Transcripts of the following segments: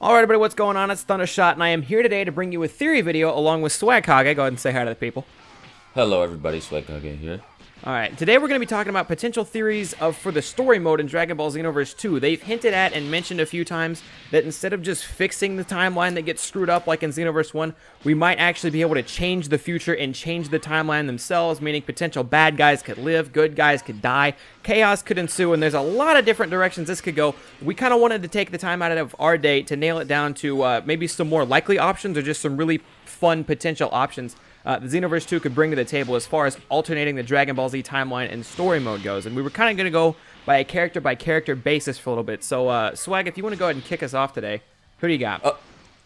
Alright everybody, what's going on? It's Thundershot, and I am here today to bring you a theory video along with Swag Kage. Go ahead and say hi to the people. Hello everybody, Swag Kage here. Alright, today we're going to be talking about potential theories for the story mode in Dragon Ball Xenoverse 2. They've hinted at and mentioned a few times that instead of just fixing the timeline that gets screwed up like in Xenoverse 1, we might actually be able to change the future and change the timeline themselves, meaning potential bad guys could live, good guys could die, chaos could ensue, and there's a lot of different directions this could go. We kind of wanted to take the time out of our day to nail it down to maybe some more likely options or just some really fun potential options the Xenoverse 2 could bring to the table as far as alternating the Dragon Ball Z timeline and story mode goes. And we were kind of going to go by a character-by-character basis for a little bit. So, Swag, if you want to go ahead and kick us off today, who do you got?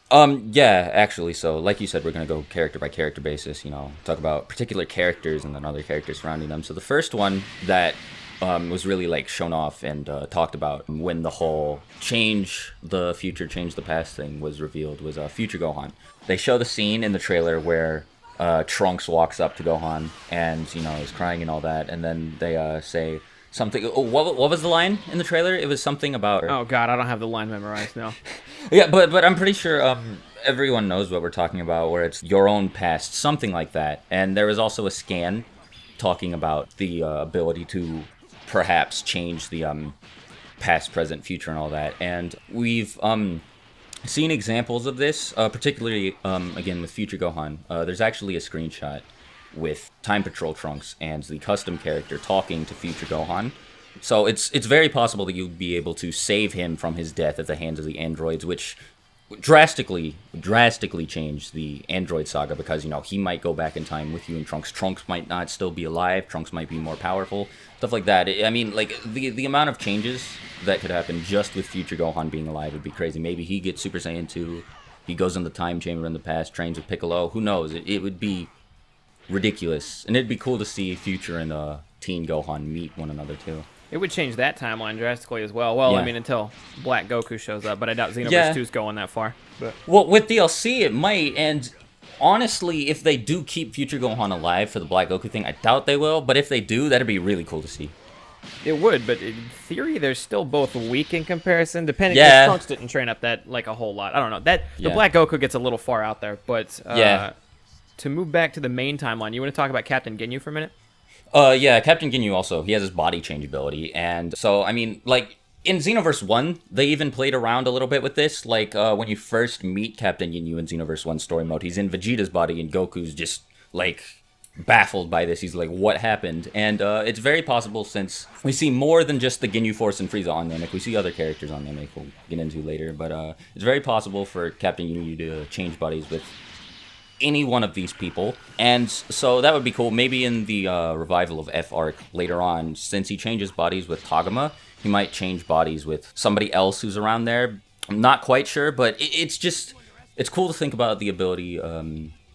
Yeah, actually, so like you said, we're going to go character-by-character basis, talk about particular characters and then other characters surrounding them. So the first one that was really, shown off and talked about when the whole change the future, change the past thing was revealed was Future Gohan. They show the scene in the trailer where Trunks walks up to Gohan and, is crying and all that, and then they say something. Oh, what was the line in the trailer? It was something about. Oh God, I don't have the line memorized now. Yeah, but I'm pretty sure everyone knows what we're talking about, where it's your own past, something like that. And there was also a scan talking about the ability to perhaps change the past, present, future, and all that. And we've seen examples of this, particularly, again, with Future Gohan. There's actually a screenshot with Time Patrol Trunks and the custom character talking to Future Gohan. So it's very possible that you'd be able to save him from his death at the hands of the androids, which drastically change the android saga, because, he might go back in time with you and Trunks. Trunks might not still be alive. Trunks might be more powerful. Stuff like that. I mean, the amount of changes that could happen just with Future Gohan being alive would be crazy. Maybe he gets Super Saiyan 2. He goes in the time chamber in the past, trains with Piccolo. Who knows? It would be ridiculous. And it'd be cool to see Future and Teen Gohan meet one another, too. It would change that timeline drastically as well. Well, yeah. I mean, until Black Goku shows up, but I doubt Xenoverse 2 is going that far. But. Well, with DLC, it might, and honestly, if they do keep Future Gohan alive for the Black Goku thing, I doubt they will, but if they do, that'd be really cool to see. It would, but in theory, they're still both weak in comparison, depending if Trunks didn't train up that, a whole lot. I don't know. The Black Goku gets a little far out there, but to move back to the main timeline, you want to talk about Captain Ginyu for a minute? Yeah, Captain Ginyu also, he has his body change ability, and so, I mean, in Xenoverse 1, they even played around a little bit with this, when you first meet Captain Ginyu in Xenoverse 1 story mode, he's in Vegeta's body, and Goku's just, baffled by this. He's like, what happened? And it's very possible, since we see more than just the Ginyu Force and Frieza on Namek, we see other characters on Namek we'll get into later, but it's very possible for Captain Ginyu to change bodies with any one of these people, and so that would be cool. Maybe in the revival of F Arc later on, since he changes bodies with Kagama, he might change bodies with somebody else who's around there. I'm not quite sure, but it's cool to think about the ability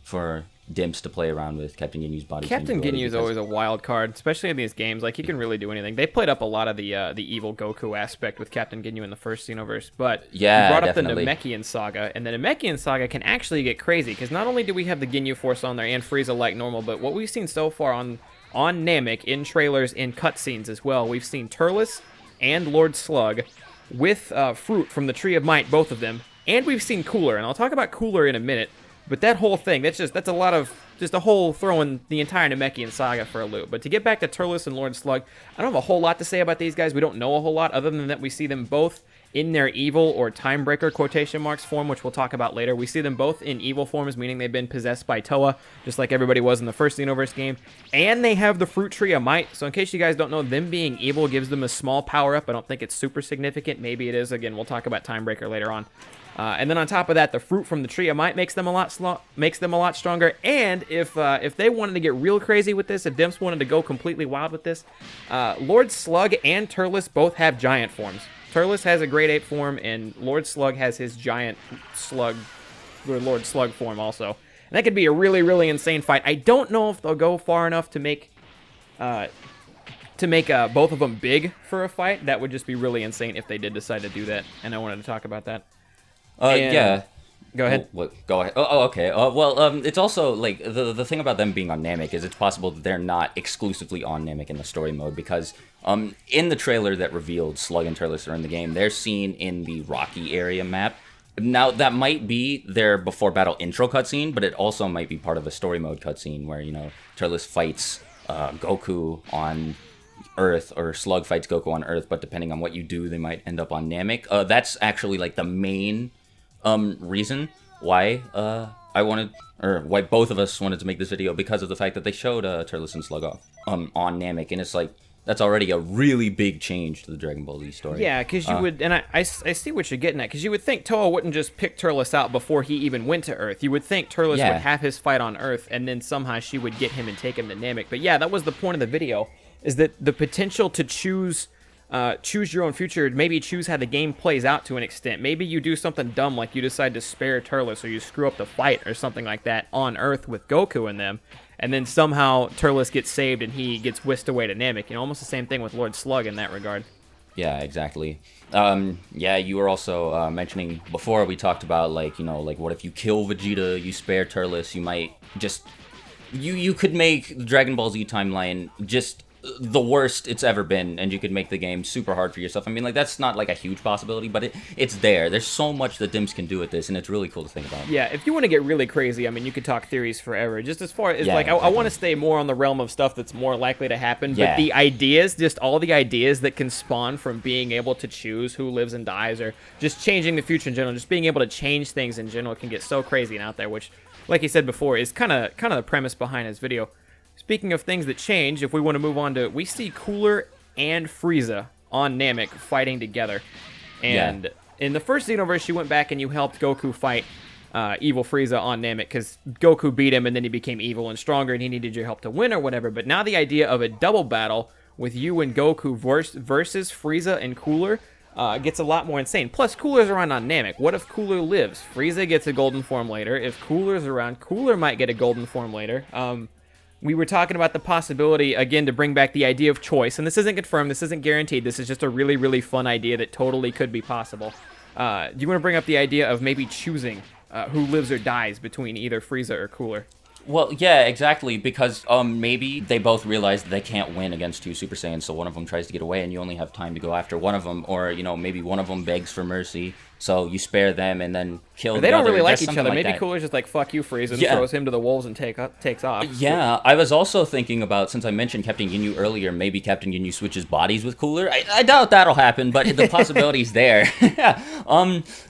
for Dimps to play around with Captain Ginyu's body. Captain Ginyu is always a wild card, especially in these games. He can really do anything. They played up a lot of the evil Goku aspect with Captain Ginyu in the first Xenoverse, but yeah, you brought up definitely. the Namekian Saga, and the Namekian Saga can actually get crazy, because not only do we have the Ginyu Force on there and Frieza like normal, but what we've seen so far on Namek, in trailers, in cutscenes as well, we've seen Turles and Lord Slug with fruit from the Tree of Might, both of them, and we've seen Cooler, and I'll talk about Cooler in a minute. But that whole thing, that's a lot of, just a whole throwing the entire Namekian saga for a loop. But to get back to Turles and Lord Slug, I don't have a whole lot to say about these guys. We don't know a whole lot, other than that we see them both in their evil or timebreaker quotation marks form, which we'll talk about later. We see them both in evil forms, meaning they've been possessed by Toa, just like everybody was in the first Xenoverse game. And they have the Fruit Tree of Might. So in case you guys don't know, them being evil gives them a small power-up. I don't think it's super significant. Maybe it is. Again, we'll talk about Timebreaker later on. And then on top of that, the fruit from the Tree of Might makes them a lot stronger. And if they wanted to get real crazy with this, if Dimps wanted to go completely wild with this, Lord Slug and Turles both have giant forms. Turles has a Great Ape form, and Lord Slug has his giant slug, or Lord Slug form also. And that could be a really, really insane fight. I don't know if they'll go far enough to make both of them big for a fight. That would just be really insane if they did decide to do that. And I wanted to talk about that. Yeah. Go ahead. Go ahead. Oh, okay. It's also, the thing about them being on Namek is it's possible that they're not exclusively on Namek in the story mode, because in the trailer that revealed Slug and Turles are in the game, they're seen in the Rocky area map, Now, that might be their before battle intro cutscene, but it also might be part of a story mode cutscene where, Turles fights Goku on Earth, or Slug fights Goku on Earth, but depending on what you do, they might end up on Namek. That's actually, like, the main reason why I wanted, or why both of us wanted to make this video, because of the fact that they showed Turles and Slug off on Namek, and it's like, that's already a really big change to the Dragon Ball Z story. Yeah, because you would, and I see what you're getting at, because you would think Toa wouldn't just pick Turles out before he even went to Earth. You would think Turles would have his fight on Earth, and then somehow she would get him and take him to Namek. But yeah, that was the point of the video, is that the potential to choose your own future, maybe choose how the game plays out to an extent. Maybe you do something dumb, like you decide to spare Turles, or you screw up the fight, or something like that on Earth with Goku and them. And then somehow Turles gets saved and he gets whisked away to Namek. Almost the same thing with Lord Slug in that regard. Yeah, exactly. You were also mentioning before, we talked about, like, what if you kill Vegeta, you spare Turles, you might just... You could make the Dragon Ball Z timeline just the worst it's ever been, and you could make the game super hard for yourself. I mean, like, that's not like a huge possibility, but it's there. There's so much that Dims can do with this, and it's really cool to think about. Yeah, if you want to get really crazy, I mean, you could talk theories forever. Just as far as, I want to stay more on the realm of stuff that's more likely to happen, but the ideas, just all the ideas that can spawn from being able to choose who lives and dies, or just changing the future in general, just being able to change things in general can get so crazy and out there, which, like you said before, is kind of the premise behind his video. Speaking of things that change, if we want to move on to, we see Cooler and Frieza on Namek fighting together. And in the first Xenoverse, you went back and you helped Goku fight evil Frieza on Namek, because Goku beat him and then he became evil and stronger and he needed your help to win or whatever. But now the idea of a double battle with you and Goku versus Frieza and Cooler gets a lot more insane. Plus, Cooler's around on Namek. What if Cooler lives? Frieza gets a golden form later. If Cooler's around, Cooler might get a golden form later. We were talking about the possibility, again, to bring back the idea of choice, and this isn't confirmed, this isn't guaranteed, this is just a really, really fun idea that totally could be possible. Do you want to bring up the idea of maybe choosing who lives or dies between either Frieza or Cooler? Well, yeah, exactly, because maybe they both realize that they can't win against two Super Saiyans, so one of them tries to get away and you only have time to go after one of them, or, maybe one of them begs for mercy, so you spare them and then kill the other. They don't really like each other. Like Maybe Cooler's just like, fuck you, Frieza, and throws him to the wolves and takes off. Yeah, I was also thinking about, since I mentioned Captain Ginyu earlier, maybe Captain Ginyu switches bodies with Cooler. I doubt that'll happen, but the possibility's there.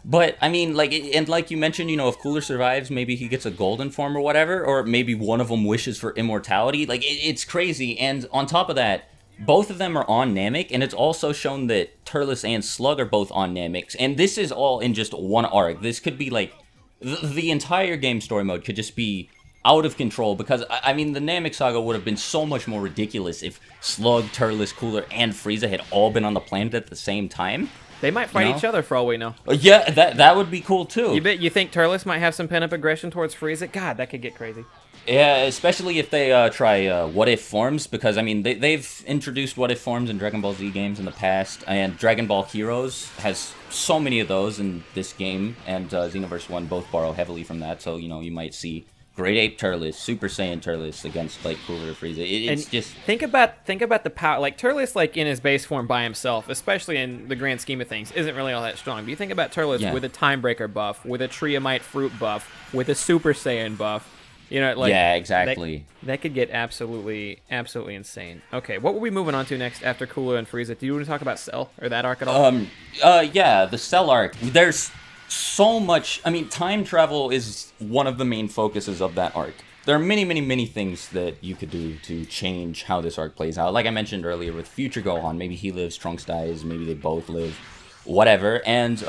But, I mean, and like you mentioned, if Cooler survives, maybe he gets a golden form or whatever, or maybe one of them wishes for immortality. It's crazy, and on top of that, both of them are on Namek, and it's also shown that Turles and Slug are both on Namek, and this is all in just one arc. This could be, like, the entire game story mode could just be out of control, because, I mean, the Namek saga would have been so much more ridiculous if Slug, Turles, Cooler, and Frieza had all been on the planet at the same time. They might fight each other for all we know. Yeah, that would be cool, too. You think Turles might have some pent-up aggression towards Frieza? God, that could get crazy. Yeah, especially if they try what-if forms, because, I mean, they've introduced what-if forms in Dragon Ball Z games in the past, and Dragon Ball Heroes has so many of those in this game, and Xenoverse 1 both borrow heavily from that, so, you might see Great Ape Turles, Super Saiyan Turles against, like, Cooler or Frieza. It's just... Think about the power, like, Turles, like, in his base form by himself, especially in the grand scheme of things, isn't really all that strong. But you think about Turles with a Time Breaker buff, with a Triamite Fruit buff, with a Super Saiyan buff. Yeah, exactly. That could get absolutely insane. Okay, what were we moving on to next after Cooler and Frieza? Do you want to talk about Cell or that arc at all? Yeah, the Cell arc. There's so much. I mean, time travel is one of the main focuses of that arc. There are many, many, many things that you could do to change how this arc plays out. Like I mentioned earlier with future Gohan, maybe he lives, Trunks dies, maybe they both live, whatever. And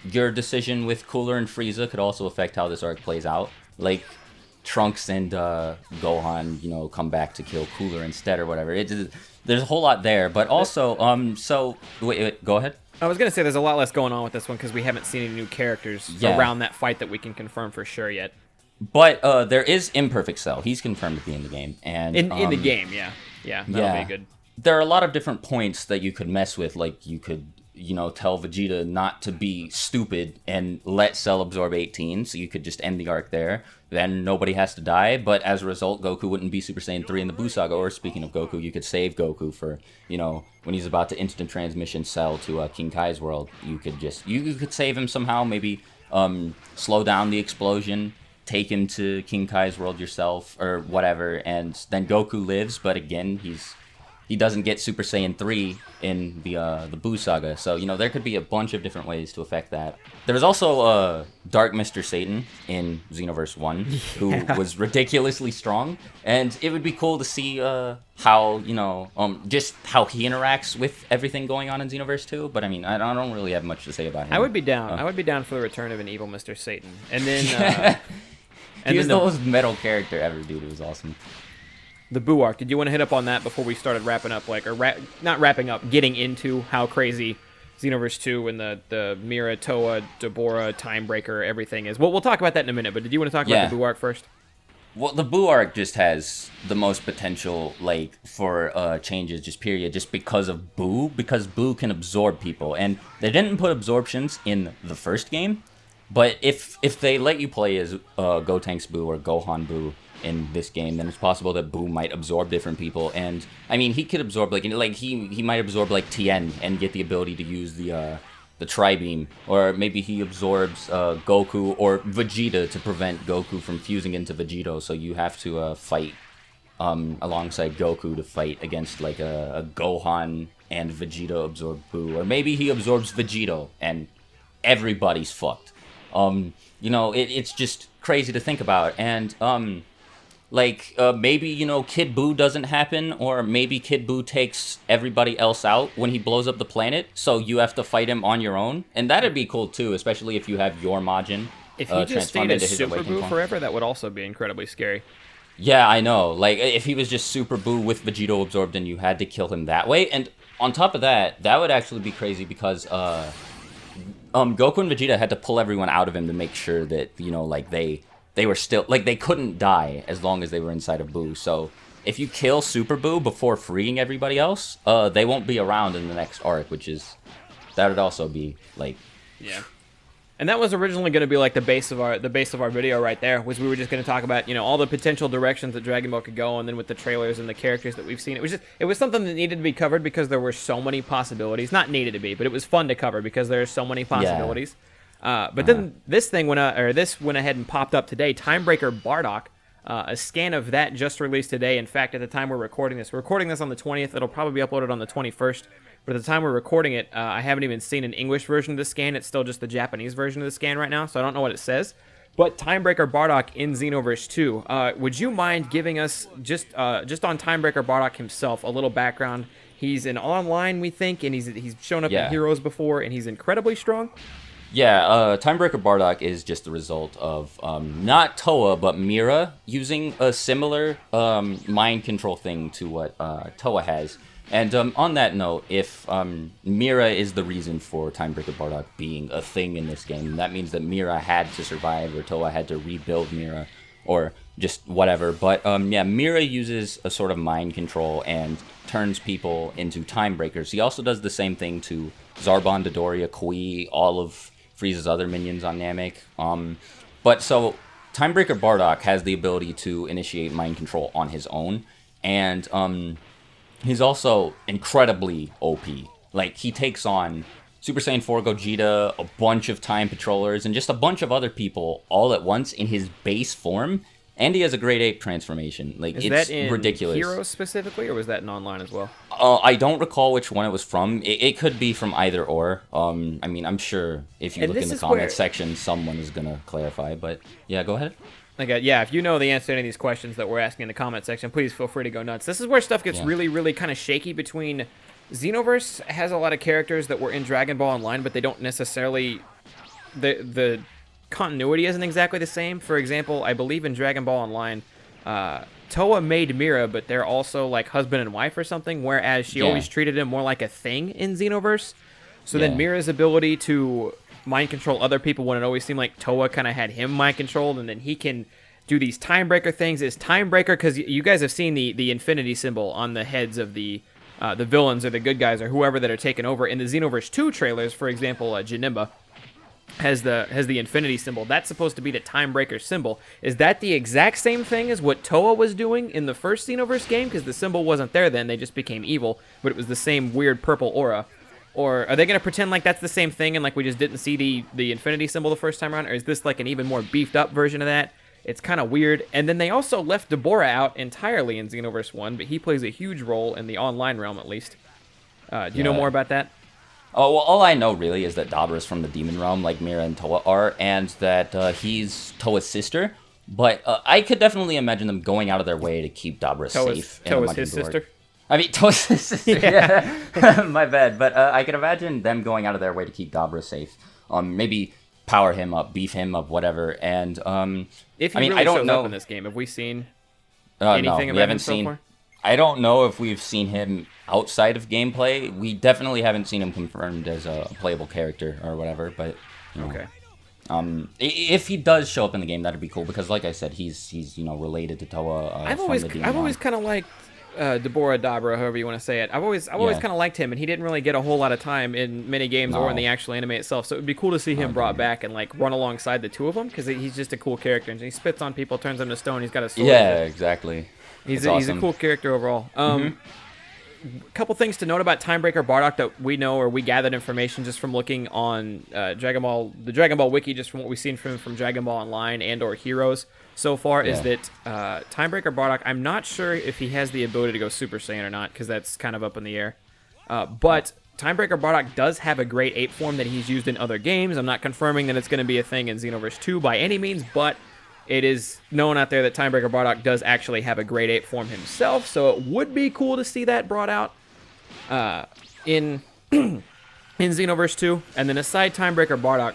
your decision with Cooler and Frieza could also affect how this arc plays out. Like, Trunks and Gohan, come back to kill Cooler instead or whatever. There's a whole lot there, but also, wait, go ahead. I was going to say there's a lot less going on with this one because we haven't seen any new characters around that fight that we can confirm for sure yet. But there is Imperfect Cell. He's confirmed to be in the game. And in the game, yeah. Yeah, that'll be good. There are a lot of different points that you could mess with, like you could... tell Vegeta not to be stupid and let Cell absorb 18, so you could just end the arc there. Then nobody has to die, but as a result, Goku wouldn't be Super Saiyan 3 in the Buu Saga. Or speaking of Goku, you could save Goku for, when he's about to instant transmission Cell to King Kai's world. You could save him somehow, maybe slow down the explosion, take him to King Kai's world yourself, or whatever, and then Goku lives, but again, he doesn't get Super Saiyan 3 in the Buu saga. So, there could be a bunch of different ways to affect that. There was also Dark Mr. Satan in Xenoverse 1, who was ridiculously strong. And it would be cool to see how, just how he interacts with everything going on in Xenoverse 2. But, I don't really have much to say about him. I would be down. I would be down for the return of an evil Mr. Satan. And then... he was the most metal character ever, dude. It was awesome. The Buu arc. Did you want to hit up on that before we started wrapping up, not wrapping up, getting into how crazy Xenoverse 2 and the Mira, Toa, Deborah, Timebreaker, everything is? Well, we'll talk about that in a minute, but did you want to talk about the Buu arc first? Well, the Buu arc just has the most potential, for changes, just because of Buu, because Buu can absorb people, and they didn't put absorptions in the first game, but if they let you play as Gotenks Buu or Gohan Buu in this game, then it's possible that Buu might absorb different people, and he could absorb he might absorb Tien and get the ability to use the Tri-Beam, or maybe he absorbs Goku or Vegeta to prevent Goku from fusing into Vegito, so you have to fight alongside Goku to fight against a Gohan and Vegeta absorb Buu, or maybe he absorbs Vegito and everybody's fucked. It's just crazy to think about, and maybe, Kid Buu doesn't happen, or maybe Kid Buu takes everybody else out when he blows up the planet, so you have to fight him on your own. And that'd be cool, too, especially if you have your Majin if he just stayed as Super Buu forever, that would also be incredibly scary. Yeah, I know. If he was just Super Buu with Vegito absorbed and you had to kill him that way. And on top of that, that would actually be crazy because Goku and Vegeta had to pull everyone out of him to make sure that, they were still, they couldn't die as long as they were inside of Buu. So if you kill Super Buu before freeing everybody else, they won't be around in the next arc, that would also be, Yeah. And that was originally going to be, the base of our video right there, was we were just going to talk about, all the potential directions that Dragon Ball could go, and then with the trailers and the characters that we've seen. It was something that needed to be covered because there were so many possibilities. Not needed to be, but it was fun to cover because there are so many possibilities. Yeah. But then this went ahead and popped up today. Timebreaker Bardock, a scan of that just released today. In fact, at the time we're recording this on the 20th. It'll probably be uploaded on the 21st. But at the time we're recording it, I haven't even seen an English version of the scan. It's still just the Japanese version of the scan right now, so I don't know what it says. But Timebreaker Bardock in Xenoverse 2. Would you mind giving us, just on Timebreaker Bardock himself, a little background? He's in online, we think, and he's shown up in Heroes before, and he's incredibly strong. Yeah, Timebreaker Bardock is just the result of not Toa, but Mira using a similar mind control thing to what Toa has. And on that note, if Mira is the reason for Timebreaker Bardock being a thing in this game, that means that Mira had to survive, or Toa had to rebuild Mira, or just whatever. But Mira uses a sort of mind control and turns people into Timebreakers. He also does the same thing to Zarbon, Dodoria, Kui, all of Frieza's other minions on Namek. But so Timebreaker Bardock has the ability to initiate mind control on his own, and he's also incredibly OP. He takes on Super Saiyan 4 Gogeta, a bunch of Time Patrollers, and just a bunch of other people all at once in his base form. And he has a Great Ape transformation. Is it's that in ridiculous. Heroes specifically, or was that in online as well? I don't recall which one it was from. It could be from either or. I'm sure if you look in the comment section, someone is going to clarify. But yeah, go ahead. If you know the answer to any of these questions that we're asking in the comment section, please feel free to go nuts. This is where stuff gets really, really kind of shaky between... Xenoverse has a lot of characters that were in Dragon Ball Online, but they don't necessarily... The continuity isn't exactly the same. For example, I believe in Dragon Ball Online, Toa made Mira, but they're also husband and wife or something, whereas she always treated him more like a thing in Xenoverse. So then Mira's ability to mind control other people, when it always seemed like Toa kind of had him mind controlled, and then he can do these Timebreaker things. Is Timebreaker, because you guys have seen the infinity symbol on the heads of the villains or the good guys or whoever that are taken over. In the Xenoverse 2 trailers, for example, Janemba has the infinity symbol. That's supposed to be the Timebreaker symbol. Is that the exact same thing as what Toa was doing in the first Xenoverse game? Because the symbol wasn't there then, they just became evil, but it was the same weird purple aura. Or are they going to pretend like that's the same thing and like we just didn't see the infinity symbol the first time around? Or is this like an even more beefed up version of that? It's kind of weird. And then they also left Deborah out entirely in Xenoverse 1, but he plays a huge role in the online realm at least. Do you know more about that? Oh, well, all I know really is that Dabra's from the demon realm, like Mira and Toa are, and that he's Toa's sister. But I could definitely imagine them going out of their way to keep Dabra safe. Toa's his sister? I mean, Toa's his sister, yeah. My bad. But I could imagine them going out of their way to keep Dabra safe. Maybe power him up, beef him up, whatever. And if he really shows up in this game, have we seen anything about him so far? I don't know if we've seen him outside of gameplay. We definitely haven't seen him confirmed as a playable character or whatever, but you know. Okay. If he does show up in the game, that'd be cool because, like I said, he's related to Toa. I've always kind of liked Deborah Dabra, however you want to say it. I've always kind of liked him, and he didn't really get a whole lot of time in many games or in the actual anime itself. So it'd be cool to see him brought back and like run alongside the two of them because he's just a cool character and he spits on people, turns them to stone. He's got a sword. Yeah, exactly. He's a cool character overall. A couple things to note about Timebreaker Bardock that we know or we gathered information just from looking on the Dragon Ball wiki, just from what we've seen from Dragon Ball Online and or Heroes so far, is that Timebreaker Bardock, I'm not sure if he has the ability to go Super Saiyan or not because that's kind of up in the air. But Timebreaker Bardock does have a great ape form that he's used in other games. I'm not confirming that it's going to be a thing in Xenoverse 2 by any means, but it is known out there that Timebreaker Bardock does actually have a great ape form himself, so it would be cool to see that brought out in Xenoverse 2. And then aside Timebreaker Bardock,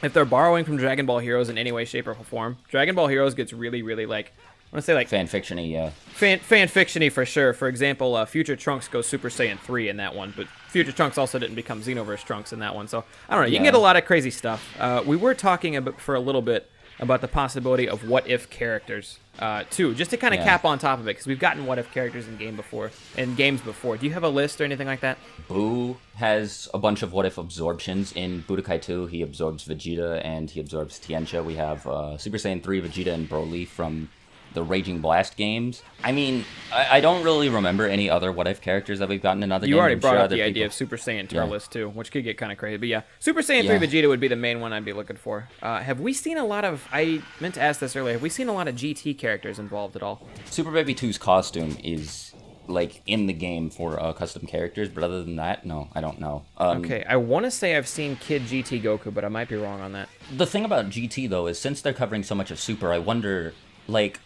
if they're borrowing from Dragon Ball Heroes in any way, shape, or form, Dragon Ball Heroes gets really, really like, I want to say like fan-fiction-y, yeah. Fan-fiction-y for sure. For example, Future Trunks goes Super Saiyan 3 in that one, but Future Trunks also didn't become Xenoverse Trunks in that one, so I don't know. You can get a lot of crazy stuff. We were talking for a little bit about the possibility of what-if characters, too, just to kind of cap on top of it, because we've gotten what-if characters in games before. Do you have a list or anything like that? Boo has a bunch of what-if absorptions. In Budokai 2, he absorbs Vegeta, and he absorbs Tiencha. We have Super Saiyan 3 Vegeta and Broly from the Raging Blast games. I mean, I don't really remember any other what-if characters that we've gotten in other games. You already brought up the idea of Super Saiyan Turles, too, which could get kind of crazy. But yeah, Super Saiyan 3 Vegeta would be the main one I'd be looking for. Have we seen a lot of... I meant to ask this earlier. Have we seen a lot of GT characters involved at all? Super Baby 2's costume is, like, in the game for custom characters, but other than that, no, I don't know. Okay, I want to say I've seen Kid GT Goku, but I might be wrong on that. The thing about GT, though, is since they're covering so much of Super, I wonder, like...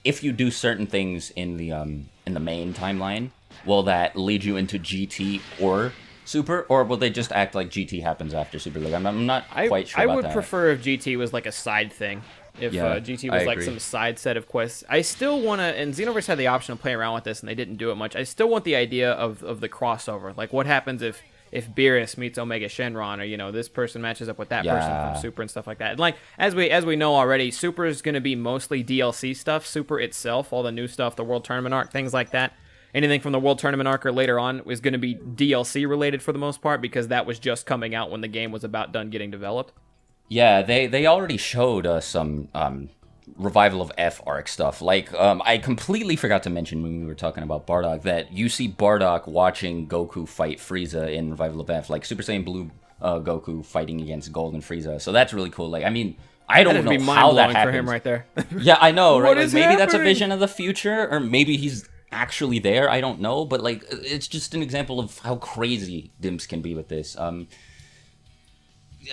if you do certain things in the main timeline, will that lead you into GT or Super, or will they just act like GT happens after Super? Like I'm not quite sure about that. I would prefer if GT was like a side thing. If GT was like some side set of quests. I still want to, and Xenoverse had the option of playing around with this, and they didn't do it much. I still want the idea of the crossover. Like what happens if Beerus meets Omega Shenron, or this person matches up with that person from Super and stuff like that. And like as we know already, Super is going to be mostly DLC stuff. Super itself, all the new stuff, the World Tournament arc, things like that. Anything from the World Tournament arc or later on is going to be DLC related for the most part because that was just coming out when the game was about done getting developed. Yeah, they already showed us some Revival of F arc stuff. Like, I completely forgot to mention when we were talking about Bardock that you see Bardock watching Goku fight Frieza in Revival of F, like Super Saiyan Blue Goku fighting against Golden Frieza. So that's really cool. Like, I mean, I don't know how that happens. For him right there. Yeah, I know, right? Like, maybe happening? That's a vision of the future, or maybe he's actually there. I don't know, but like, it's just an example of how crazy Dimps can be with this.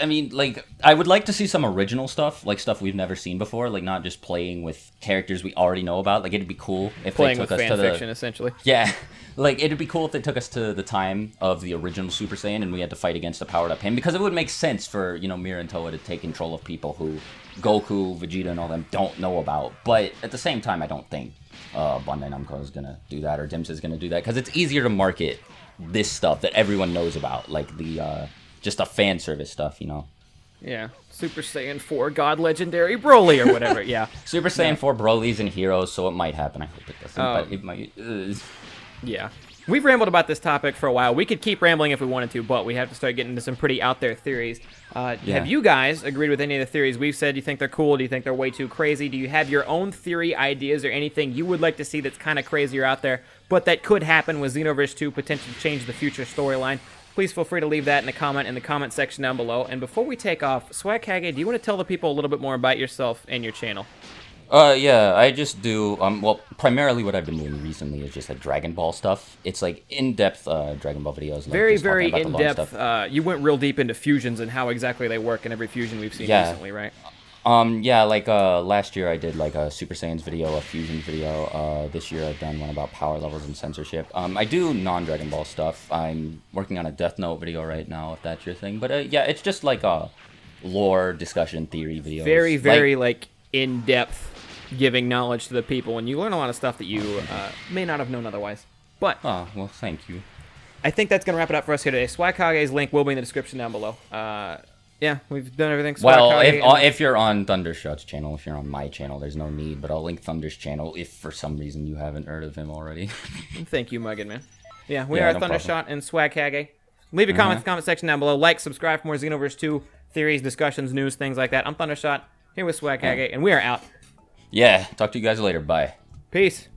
I mean, like, I would like to see some original stuff, like stuff we've never seen before, like not just playing with characters we already know about. Like, it'd be cool if playing they took with us fan to fiction, essentially. Yeah, like, it'd be cool if they took us to the time of the original Super Saiyan and we had to fight against a powered-up him, because it would make sense for, Mira and Toa to take control of people who Goku, Vegeta, and all them don't know about. But at the same time, I don't think Bandai Namco is going to do that, or Dimps is going to do that, because it's easier to market this stuff that everyone knows about, like the just the fan service stuff, Yeah, Super Saiyan 4 God Legendary Broly or whatever, yeah. Super Saiyan 4 Broly's and Heroes, so it might happen. I hope it doesn't, but it might. Yeah. We've rambled about this topic for a while. We could keep rambling if we wanted to, but we have to start getting into some pretty out-there theories. Have you guys agreed with any of the theories we've said? Do you think they're cool? Do you think they're way too crazy? Do you have your own theory, ideas, or anything you would like to see that's kind of crazier out there, but that could happen with Xenoverse 2, potentially change the future storyline? please feel free to leave that in the comment section down below. And before we take off, Swagkage, do you want to tell the people a little bit more about yourself and your channel? Yeah, I just do, well, primarily what I've been doing recently is just like Dragon Ball stuff. It's like in-depth Dragon Ball videos. Like, Very, just very talking about the long in-depth. stuff. You went real deep into fusions and how exactly they work in every fusion we've seen Yeah. recently, right? Yeah, like, last year I did, like, a Super Saiyans video, a Fusion video. This year I've done one about power levels and censorship. I do non-Dragon Ball stuff. I'm working on a Death Note video right now, if that's your thing. But, yeah, it's just, like, lore, discussion, theory videos. Very, very, like in-depth giving knowledge to the people, and you learn a lot of stuff that you may not have known otherwise. But Oh, well, thank you. I think that's going to wrap it up for us here today. Swagkage's link will be in the description down below. Yeah, we've done everything. Well, Swagkage if you're on Thundershot's channel, if you're on my channel, there's no need, but I'll link Thunder's channel if for some reason you haven't heard of him already. Thank you, Muggin, man. Yeah, we Yeah, are no Thundershot and Swagkage. Leave your comments in the comment section down below. Like, subscribe for more Xenoverse 2 theories, discussions, news, things like that. I'm Thundershot, here with Swagkage, and we are out. Yeah, talk to you guys later. Bye. Peace.